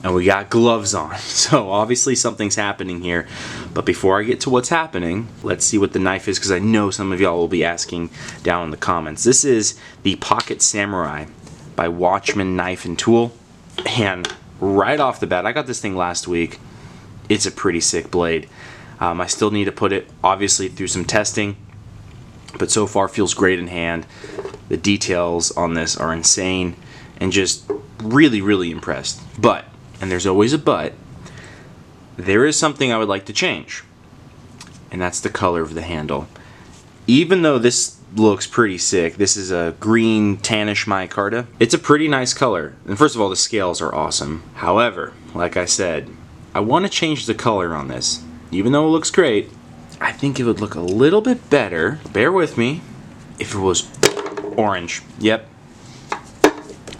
and we got gloves on. So obviously something's happening here. But before I get to what's happening, let's see what the knife is, because I know some of y'all will be asking down in the comments. This is the Pocket Samurai by Wachtman Knife Tool. And right off the bat, I got this thing last week. It's a pretty sick blade. I still need to put it, obviously, through some testing. But so far feels great in hand. The details on this are insane. And just really, really impressed. But, and there's always a but, there is something I would like to change. And that's the color of the handle. Even though this looks pretty sick, this is a green tannish micarta. It's a pretty nice color. And first of all, the scales are awesome. However, like I said, I want to change the color on this. Even though it looks great, I think it would look a little bit better, bear with me, if it was orange. Yep.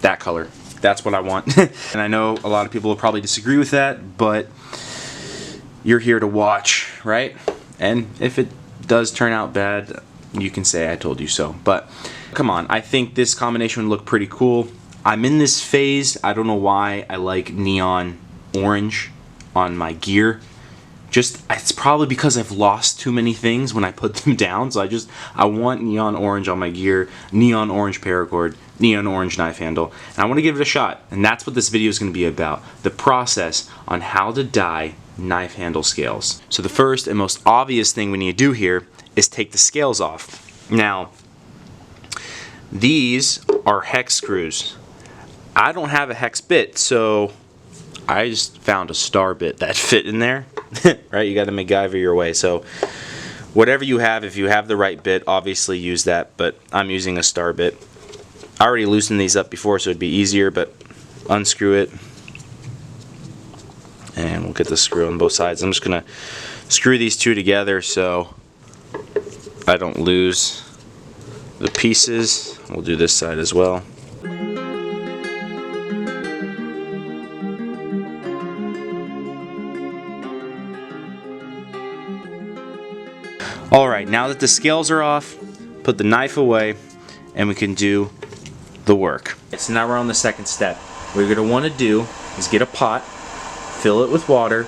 That color. That's what I want. And I know a lot of people will probably disagree with that, but you're here to watch, right? And if it does turn out bad, you can say I told you so. But come on, I think this combination would look pretty cool. I'm in this phase, I don't know why I like neon orange on my gear. It's probably because I've lost too many things when I put them down, so I want neon orange on my gear, neon orange paracord, neon orange knife handle, and I want to give it a shot. And that's what this video is going to be about, the process on how to dye knife handle scales. So the first and most obvious thing we need to do here is take the scales off. Now, these are hex screws. I don't have a hex bit, so I just found a star bit that fit in there. Right, you got to MacGyver your way. So whatever you have, if you have the right bit, obviously use that, but I'm using a star bit. I already loosened these up before, so it'd be easier, but unscrew it. And we'll get the screw on both sides. I'm just going to screw these two together so I don't lose the pieces. We'll do this side as well. Alright, now that the scales are off, put the knife away, and we can do the work. So now we're on the second step. What you're going to want to do is get a pot, fill it with water,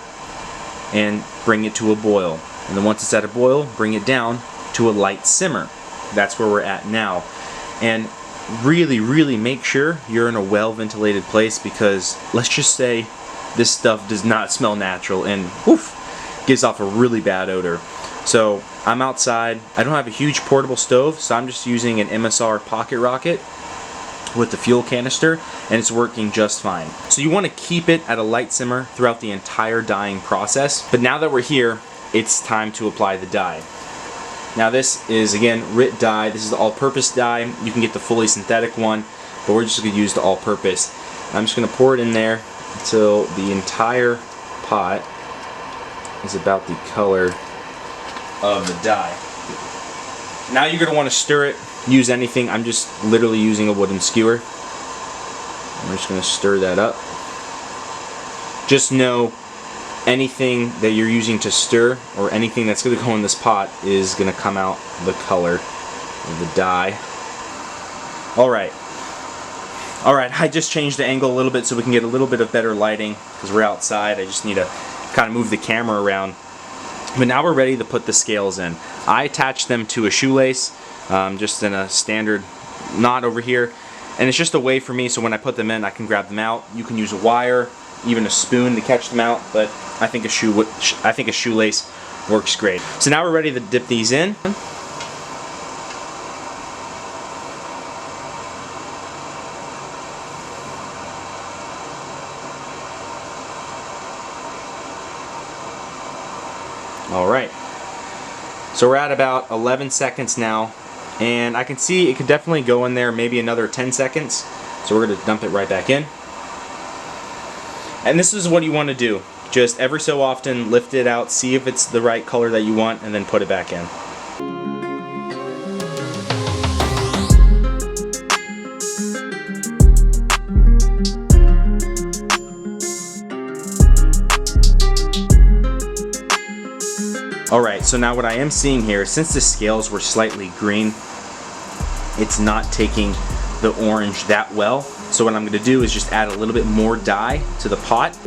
and bring it to a boil. And then once it's at a boil, bring it down to a light simmer. That's where we're at now. And really, really make sure you're in a well-ventilated place, because let's just say this stuff does not smell natural and woof, gives off a really bad odor. So I'm outside. I don't have a huge portable stove, so I'm just using an MSR pocket rocket with the fuel canister, and it's working just fine. So you want to keep it at a light simmer throughout the entire dyeing process. But now that we're here, it's time to apply the dye. Now this is, again, RIT dye. This is the all-purpose dye. You can get the fully synthetic one, but we're just going to use the all-purpose. I'm just going to pour it in there until the entire pot is about the color of the dye. Now you're going to want to stir it. Use anything. I'm just literally using a wooden skewer. I'm just going to stir that up. Just know anything that you're using to stir, or anything that's going to go in this pot, is going to come out the color of the dye. Alright, I just changed the angle a little bit so we can get a little bit of better lighting, because we're outside. I just need to kind of move the camera around. But now we're ready to put the scales in. I attached them to a shoelace, just in a standard knot over here, and it's just a way for me so when I put them in I can grab them out. You can use a wire, even a spoon to catch them out, but I think a shoelace works great. So now we're ready to dip these in. Alright, so we're at about 11 seconds now, and I can see it could definitely go in there maybe another 10 seconds, so we're going to dump it right back in. And this is what you want to do. Just every so often lift it out, see if it's the right color that you want, and then put it back in. Alright, so now what I am seeing here, since the scales were slightly green, it's not taking the orange that well. So what I'm going to do is just add a little bit more dye to the pot.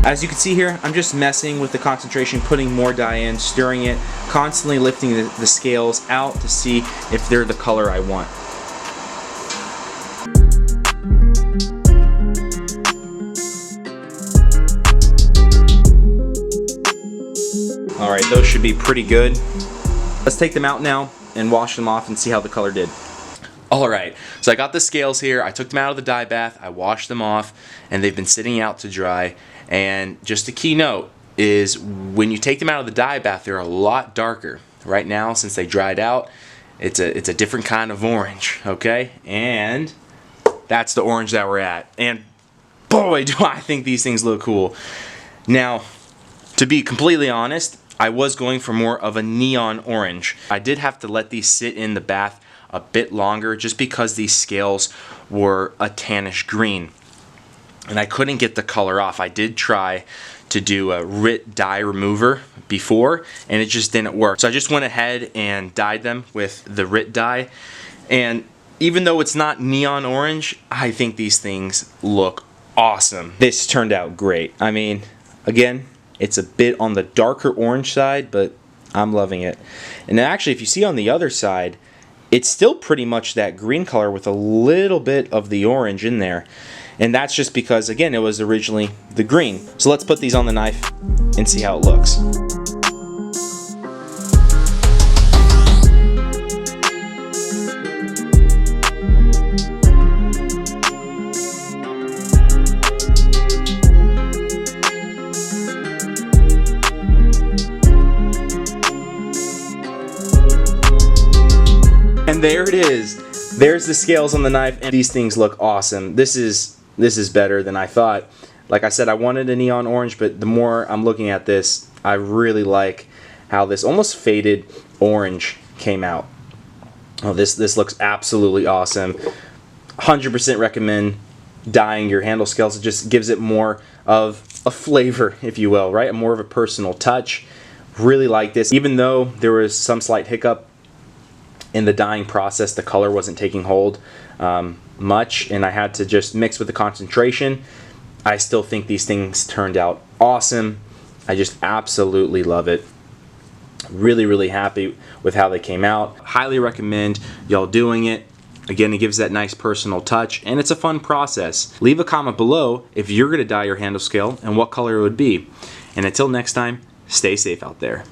As you can see here, I'm just messing with the concentration, putting more dye in, stirring it, constantly lifting the scales out to see if they're the color I want. Alright, those should be pretty good. Let's take them out now and wash them off and see how the color did. Alright, so I got the scales here, I took them out of the dye bath, I washed them off, and they've been sitting out to dry. And just a key note is when you take them out of the dye bath, they're a lot darker. Right now, since they dried out, it's a different kind of orange, okay? And that's the orange that we're at. And boy, do I think these things look cool. Now, to be completely honest, I was going for more of a neon orange. I did have to let these sit in the bath a bit longer just because these scales were a tannish green. And I couldn't get the color off. I did try to do a RIT dye remover before, and it just didn't work. So I just went ahead and dyed them with the RIT dye. And even though it's not neon orange, I think these things look awesome. This turned out great. I mean, again, it's a bit on the darker orange side, but I'm loving it. And actually, if you see on the other side, it's still pretty much that green color with a little bit of the orange in there. And that's just because, again, it was originally the green. So let's put these on the knife and see how it looks. And there it is. There's the scales on the knife, and these things look awesome. This is better than I thought. Like I said, I wanted a neon orange, but the more I'm looking at this, I really like how this almost faded orange came out. Oh, this looks absolutely awesome. 100% recommend dyeing your handle scales. It just gives it more of a flavor, if you will, right? More of a personal touch. Really like this. Even though there was some slight hiccup in the dyeing process, the color wasn't taking hold much, and I had to just mix with the concentration. I still think these things turned out awesome. I just absolutely love it. Really, really happy with how they came out. Highly recommend y'all doing it. Again, it gives that nice personal touch, and it's a fun process. Leave a comment below if you're going to dye your handle scale and what color it would be. And until next time, stay safe out there.